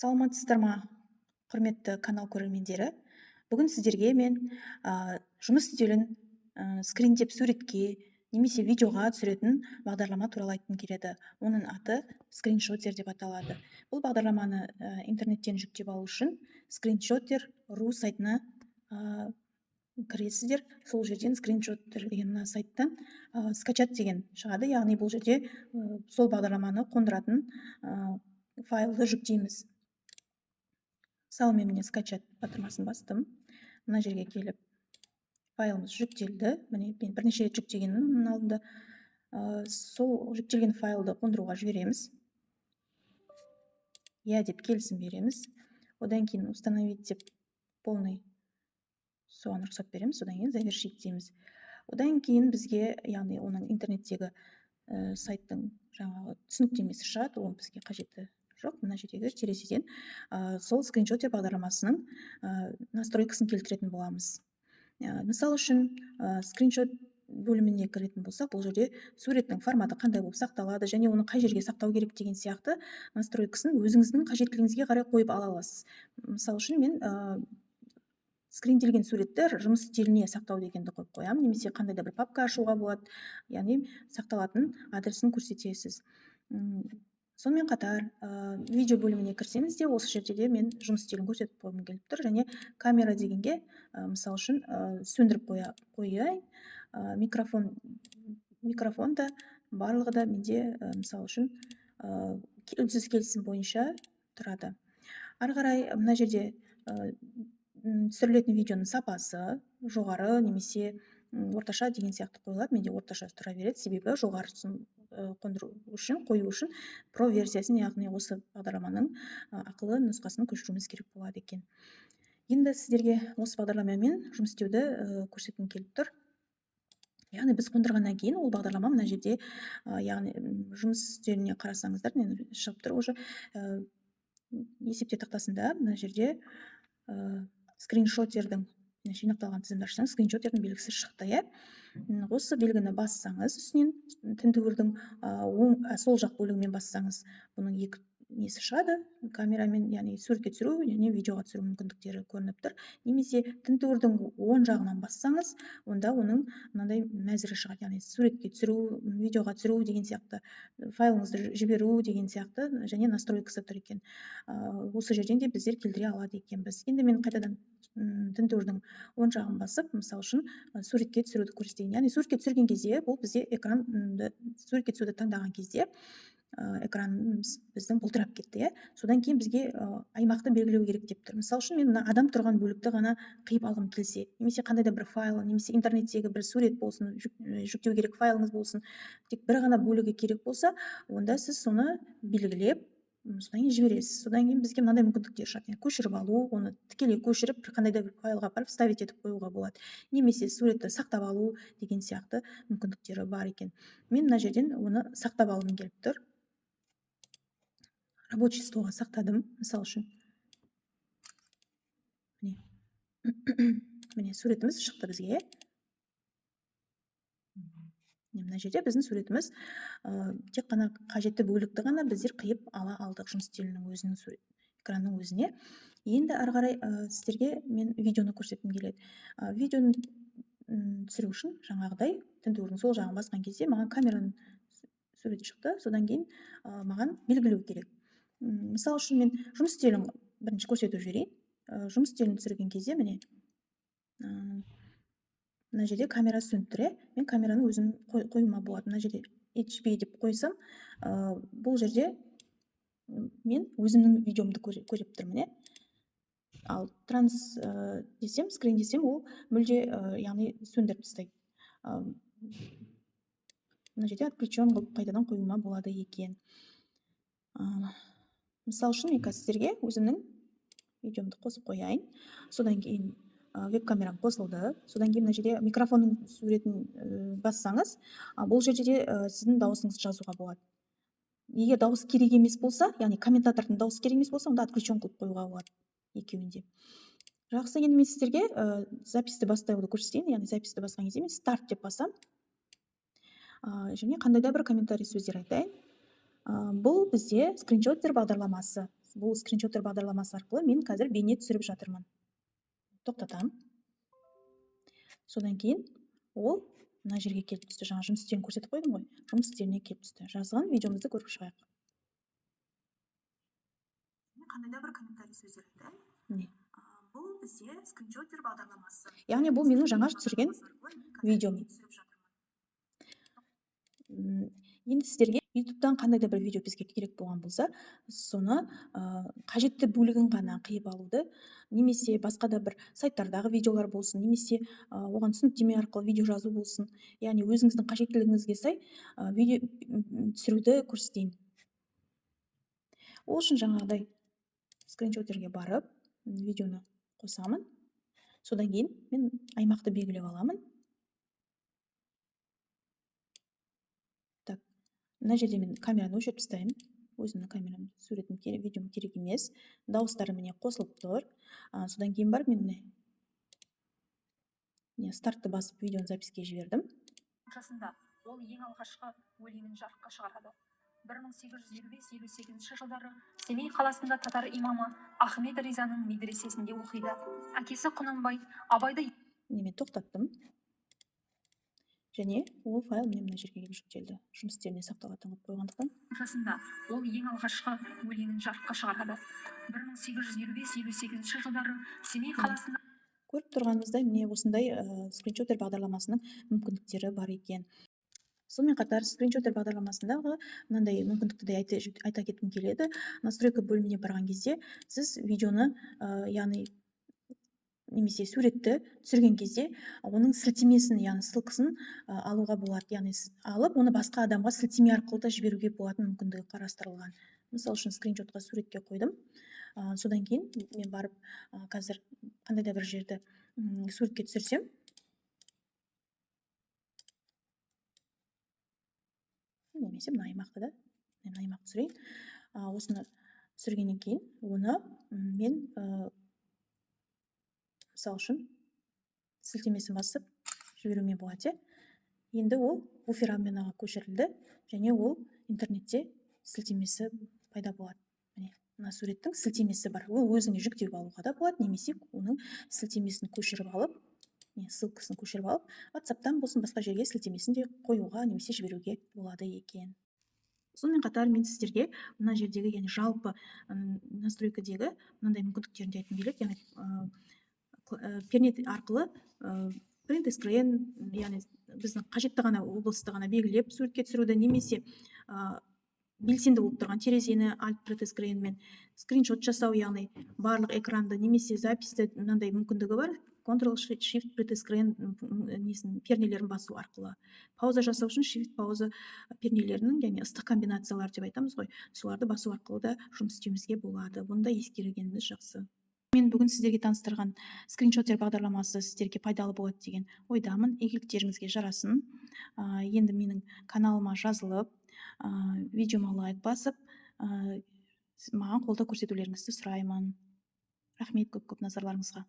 Саламатсыздар ма, құрметті канал көрермендері? Бүгін сіздерге мен жұмыс стилін скриндеп суретке немесе видеоға түсіретін бағдарлама туралы айтқым келеді. Оның аты скриншотер деп аталады. Бұл бағдарламаны интернеттен жүктеп алу үшін screenshotер.ru сайтына кіресіздер. Сол жерден скриншотер деген мына сайттан скачать деген шығады. Яғни бұл жерде сол бағдарламаны қондыратын файлды жүктейміз. Мысалы, мен міне скачать батырмасын бастым. Мына жерге келіп, файлымыз жүктелді. Міне мен бірнеше рет жүктегенмін оның алдында. Сол жүктелген файлды қондыруға жібереміз. Я деп келісім береміз. Одан кейін установить деп полный соған рұқсат береміз. Одан кейін завершить дейміз. Одан кейін бізге, яғни оның интернеттегі сайттың жаңағы түсініктемесі шығады. Ол бізге қажетті жоқ. Мына жердегі терезеден сол скриншотер бағдарламасының настройкасын келтіретін боламыз. Мысал үшін скриншот бөліміне кіретін болсақ, бұл жерде суреттің форматы қандай болып сақталады және оны қай жерге сақтау керек деген сияқты настройкасын өзіңіздің қажеттілігіңізге қарай қойып ала аласыз. Мысал үшін мен скринделген суретті жұмыс стиліне сақтау дегенді қойып қоямын, немесе қандай да бір папка ашуға болады, яғни сақталатын адресін көрсетесіз. Сонымен қатар видео бөліміне кірсеңіз де осы жерде де мен жұмыс стилін көрсетіп қойғым келіп тұр, және камера дегенге мысал үшін сөндіріп қояйын. Микрофон да барлығы да менде мысал үшін үнсіз келісім бойынша тұрады. Ары қарай мына жерде түсірілетін видеоның сапасы жоғары немесе орташа деген сияқты қойылады. Менде орташа тұра береді, себебі жоғарысын қою үшін про версиясын, яғни осы бағдарламаның ақылы нұсқасын көшіруіміз керек болады екен. Енді сіздерге осы бағдарламамен жұмыс істеуді көрсеткім келіп тұр. Яғни біз қондырғаннан кейін ол бағдарлама мына жерде, яғни жұмыс стиліне қарасаңыздар, шығып тұр уже есепте тақтасында. Мына жерде скриншотердің жинақталған тізімді ашсаңыз, скриншотердің белгісі шықты. Осы белгіні бассаңыз, үстінен тінтуірдің сол жақ бөлігімен бассаңыз, бұның екі несі шығады, камерамен, яғни суретке түсіру және видеоға түсіру мүмкіндіктері көрініп тұр. Немесе тінтуірдің оң жағынан бассаңыз, онда оның мынандай мәзірі шығады, яғни суретке түсіру, видеоға түсіру деген сияқты, файлыңызды жіберу деген сияқты және настройкасы тұр екен. Осы жерден де біздер келтіре алады екенбіз. Енді мен қайтадан тінтуірдің оң жағын басып, мысал үшін суретке түсіруді көрсетейін. Яғни суретке түсірген кезде, бұл бізде суретке түсуді таңдаған кезде экран біздің бұлдырап кетті. Содан кейін бізге аймақты белгілеу керек деп тұр. Мысал үшін мен мына адам тұрған бөлікті ғана қиып алғым келсе, немесе қандай да бір файл, немесе интернеттегі бір сурет болсын, жүктеу керек файлыңыз болсын, тек бір ғана бөлігі керек болса, онда сіз соны белгілеп, содан кейін жібересіз. Содан кейін бізге мынандай мүмкіндіктер шығады. Көшіріп алу, оны тікелей көшіріп бір қандай да бір файлға апарып вставить етіп қоюға болады. Немесе суретті сақтап алу деген сияқты мүмкіндіктері бар екен. Мен мына жерден оны сақтап алғым келіп тұр. Рабочий столға сақтадым, мысал үшін. Міне суретіміз шықты бізге. Мына жерде біздің суретіміз тек қана қажетті бөлікті ғана біздер қиып ала алдық жұмыс стилінің өзінің экранның өзіне. Енді ары қарай сіздерге мен видеоны көрсеткім келеді. Видеоны түсіру үшін жаңағыдай тінтуірдің сол жағын басқан кезде маған камераның суреті шықты. Содан кейін маған белгілеу керек. Мысал үшін мен жұмыс стилін бірінші көрсетіп жіберейін. Жұмыс стилін түсірген кезде міне мына жерде камера сөніп тұр. Мен камераны өзім қоюыма болады. Мына жерде HP деп қойсам, бұл жерде мен өзімнің видеомды көріп тұрмын. Ал транс десем, скрин десем, ол мүлде яғни сөндіріп тастайды. Мына жерде отключен қылып қайтадан қоюыма болады екен. Мысал үшін мен сіздерге өзімнің видеомды қосып қояйын. Содан кейін веб-камерам қосылды. Содан кейін мына жерде микрофонның суретін бассаңыз, бұл жерде де сіздің дауысыңызды жазуға болады. Егер дауыс керек емес болса, яғни комментатордың дауысы керек емес болса, онда отключен қылып қоюға болады екеуінде. Жақсы, енді мен сіздерге записьті бастауды көрсетейін. Яғни записьті басқан кезде мен старт деп басам. Және қандай да бір комментарий сөздер айтайын. Бұл бізде скриншотер бағдарламасы. бұл скриншоттар бағдарламасы арқылы мен қазір бейне түсіріп жатырмын. Тоқтатам. Содан кейін ол мына жерге келіп түсті. Жаңа жұмыс істерін көрсетіп қойдым ғой. Жұмыс істеріне келіп түсті. Жазған видеомызды көріп шығайық. Қандай да бір комментарий сөздер айтайын. Міне. Бұл бізде скриншоттер бағдарламасы. Яғни бұл менің жаңа түсірген видеом. Енді сіздерге ютубтан қандай да бір видео бізге керек болған болса, соны қажетті бөлігін ғана қиып алуды, немесе басқа да бір сайттардағы видеолар болсын, немесе оған түсініктеме арқылы видео жазу болсын, яғни өзіңіздің қажеттілігіңізге сай видео түсіруді көрсетейін. Ол үшін жаңағыдай скриншоттерге барып видеоны қосамын. Содан кейін мен аймақты белгілеп аламын. Мына жерде мен камераны өшіріп тастаймын. Өзімнің камерам, суретім, видеом керек емес. Дауыстары міне қосылып тұр. Содан кейін барып мен стартты басып видеоны записке жібердім. Жасында ол ең алғашқы өлеңін жарыққа шығарады. 1855-58 жылдары Семей қаласында татар имамы Ахмет Ризаның медресесінде оқиды. Әкесі Құнанбай Абайды мен тоқтаттым. Және ол файл мына жерге келіп жүктелді. Жұмыс істеріне сақталатын қылып қойғандықтан. Жасында ол ең алғашқы өлеңін жарыққа шығарады. 1855-58 жылдары Семей қаласында. Көріп тұрғанымыздай міне осындай скриншоттер бағдарламасының мүмкіндіктері бар екен. Сонымен қатар скриншоттер бағдарламасындағы мынандай мүмкіндікті де айта кеткім келеді. Настройка бөліміне барған кезде сіз видеоны, яғни немесе суретті түсірген кезде оның сілтемесін, яғни ссылкасын алуға болады. Яғни алып, оны басқа адамға сілтеме арқылы да жіберуге болатын мүмкіндігі қарастырылған. Мысалы үшін скриншотқа суретке қойдым. Содан кейін мен барып қазір қандай да бір жерді суретке түсірсем, немесе мына аймақты да, мына аймақты түсірейін. Осыны түсіргеннен кейін оны мен мысалы үшін сілтемесін басып жіберуге болады. Енді ол буфер админаға көшірілді және ол интернетте сілтемесі пайда болады. Міне, мына суреттің сілтемесі бар. Ол өзіңе жүктеп алуға да болады, немесе оның сілтемесін көшіріп алып, ссылкасын көшіріп алып, WhatsApp-тан болсын басқа жерге сілтемесін де қоюға немесе жіберуге болады екен. Сонымен қатар мен сіздерге мына жердегі, яғни жалпы настройкадегі мынандай мүмкіндіктерін де айтқым келеді. Яғни пернет арқылы print screen, яғни біздің қажетті ғана облысты ғана белгілеп суретке түсіруді, немесе белсенді болып тұрған терезені alt print screenмен скриншот жасау, яғни барлық экранды немесе записьті мынандай мүмкіндігі бар. Ctrl Shift print screen пернелерін басу арқылы. Пауза жасау үшін Shift пауза пернелерінің, яғни ыстық комбинациялар деп айтамыз ғой, соларды басу арқылы да жұмыс істеуімізге болады. Бұны да ескергеніміз жақсы. Мен бүгін сіздерге таныстырған скриншоттер бағдарламасы сіздерге пайдалы болады деген ойдамын. Игіліктеріңізге жарасын. Енді менің каналыма жазылып, видеома лайк басып, маған қолдау көрсетулеріңізді сұраймын. Рахмет көп назарларыңызға.